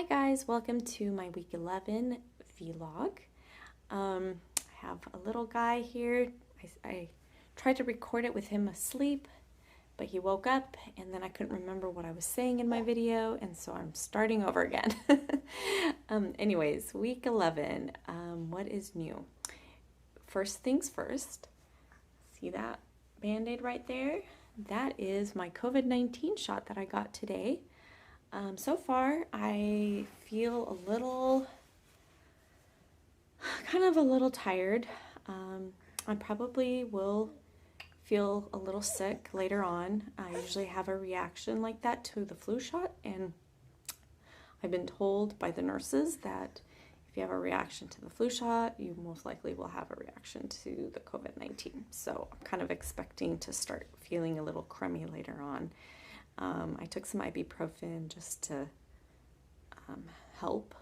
Hi guys, welcome to my week 11 vlog. I have a little guy here. I tried to record it with him asleep, but he woke up and then I couldn't remember what I was saying in my video, and so I'm starting over again. Anyways, week 11, what is new? First things first, see that Band-Aid right there? That is my COVID-19 shot that I got today. So far, I feel kind of a little tired. I probably will feel a little sick later on. I usually have a reaction like that to the flu shot, and I've been told by the nurses that if you have a reaction to the flu shot, you most likely will have a reaction to the COVID-19. So I'm kind of expecting to start feeling a little crummy later on. I took some ibuprofen just to help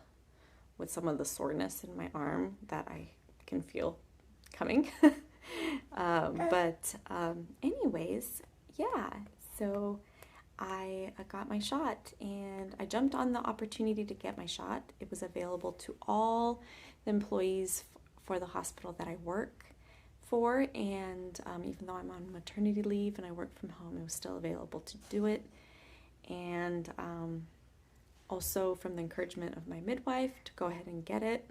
with some of the soreness in my arm that I can feel coming. Anyways, yeah, so I got my shot and I jumped on the opportunity to get my shot. It was available to all the employees for the hospital that I work for, and even though I'm on maternity leave and I work from home, it was still available to do it. And also from the encouragement of my midwife to go ahead and get it,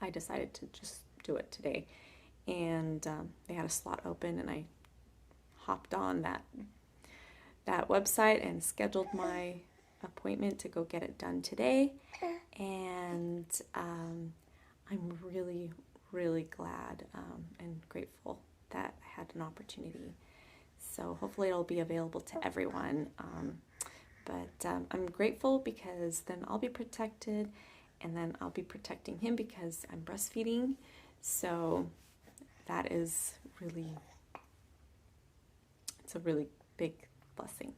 I decided to just do it today. And they had a slot open and I hopped on that website and scheduled my appointment to go get it done today. And I'm really glad and grateful that I had an opportunity. So hopefully it'll be available to everyone. I'm grateful because then I'll be protected, and then I'll be protecting him because I'm breastfeeding. So that is it's a really big blessing.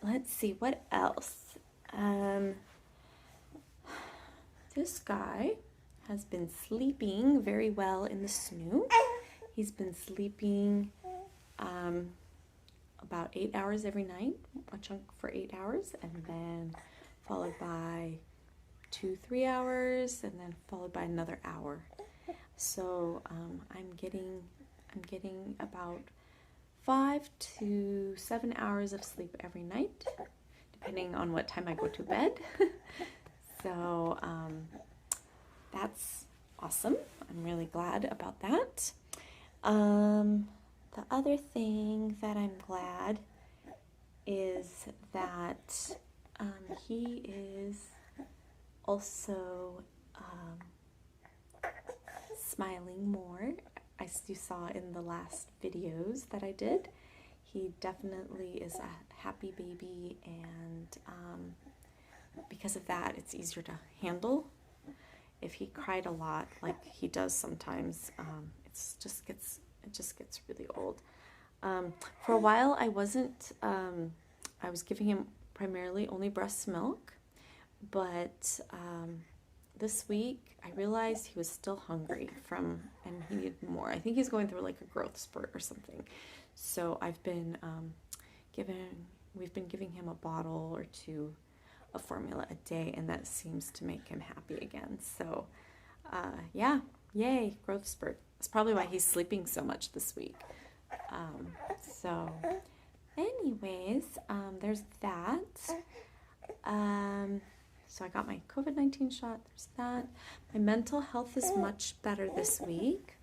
Let's see, what else? This guy has been sleeping very well in the snoo. He's been sleeping about 8 hours every night, a chunk for 8 hours, and then followed by 2-3 hours, and then followed by another hour. So I'm getting about 5 to 7 hours of sleep every night, depending on what time I go to bed. So that's awesome. I'm really glad about that. The other thing that I'm glad is that he is also smiling more. As you saw in the last videos that I did, he definitely is a happy baby, and because of that, it's easier to handle. If he cried a lot, like he does sometimes, it just gets really old. For a while, I was giving him primarily only breast milk, but this week I realized he was still hungry and he needed more. I think he's going through like a growth spurt or something. So we've been giving him a bottle or two of formula a day, and that seems to make him happy again. So yeah, yay, growth spurt. That's probably why he's sleeping so much this week. So anyways, there's that. So I got my COVID-19 shot, there's that. My mental health is much better this week.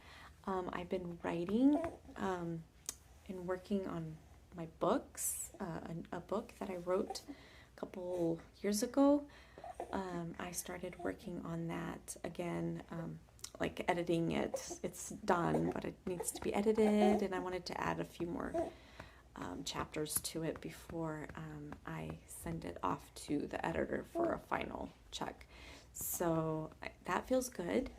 I've been writing and working on my books, a book that I wrote a couple years ago. I started working on that again, like editing it. It's done, but it needs to be edited, and I wanted to add a few more chapters to it before I send it off to the editor for a final check. So that feels good.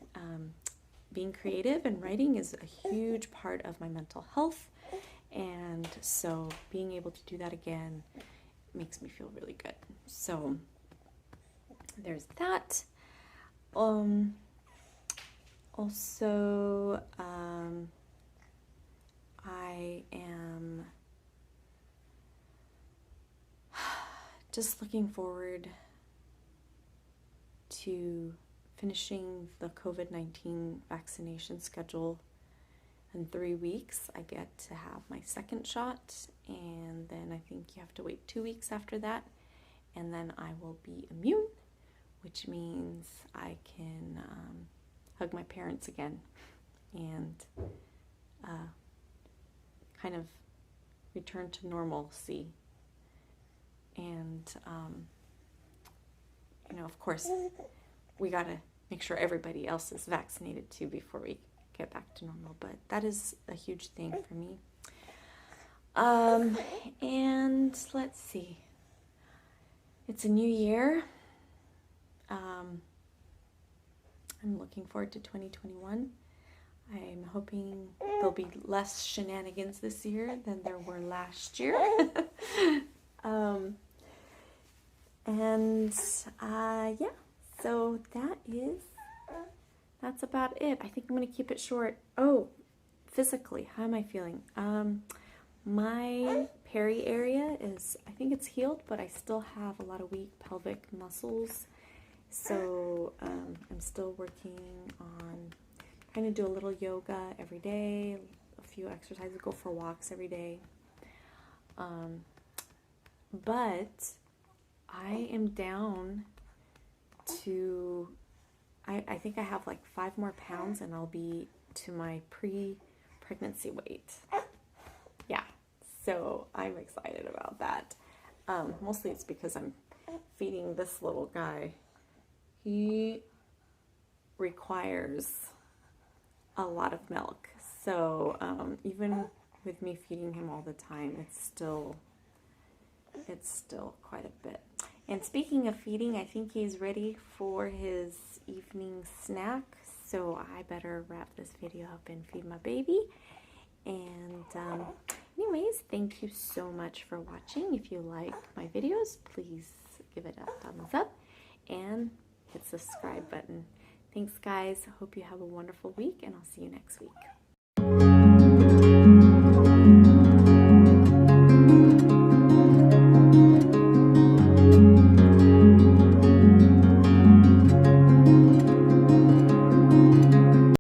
Being creative and writing is a huge part of my mental health, and so being able to do that again makes me feel really good. So there's that. Also, I am just looking forward to finishing the COVID-19 vaccination schedule. In 3 weeks, I get to have my second shot, and then I think you have to wait 2 weeks after that, and then I will be immune, which means I can hug my parents again and kind of return to normalcy. And, of course, we got to make sure everybody else is vaccinated too before we get back to normal, but that is a huge thing for me. And let's see, it's a new year. I'm looking forward to 2021. I'm hoping there'll be less shenanigans this year than there were last year. Yeah, so that's about it. I think I'm going to keep it short. Oh, physically, how am I feeling? My peri area I think it's healed, but I still have a lot of weak pelvic muscles. So I'm still working on trying to do a little yoga every day, a few exercises, go for walks every day. But I am down to, I think I have like 5 more pounds and I'll be to my pre-pregnancy weight. Yeah, so I'm excited about that. Mostly it's because I'm feeding this little guy. He requires a lot of milk. So even with me feeding him all the time, it's still quite a bit. And speaking of feeding, I think he's ready for his evening snack. So I better wrap this video up and feed my baby. And anyways, thank you so much for watching. If you like my videos, please give it a thumbs up and hit the subscribe button. Thanks, guys. I hope you have a wonderful week, and I'll see you next week.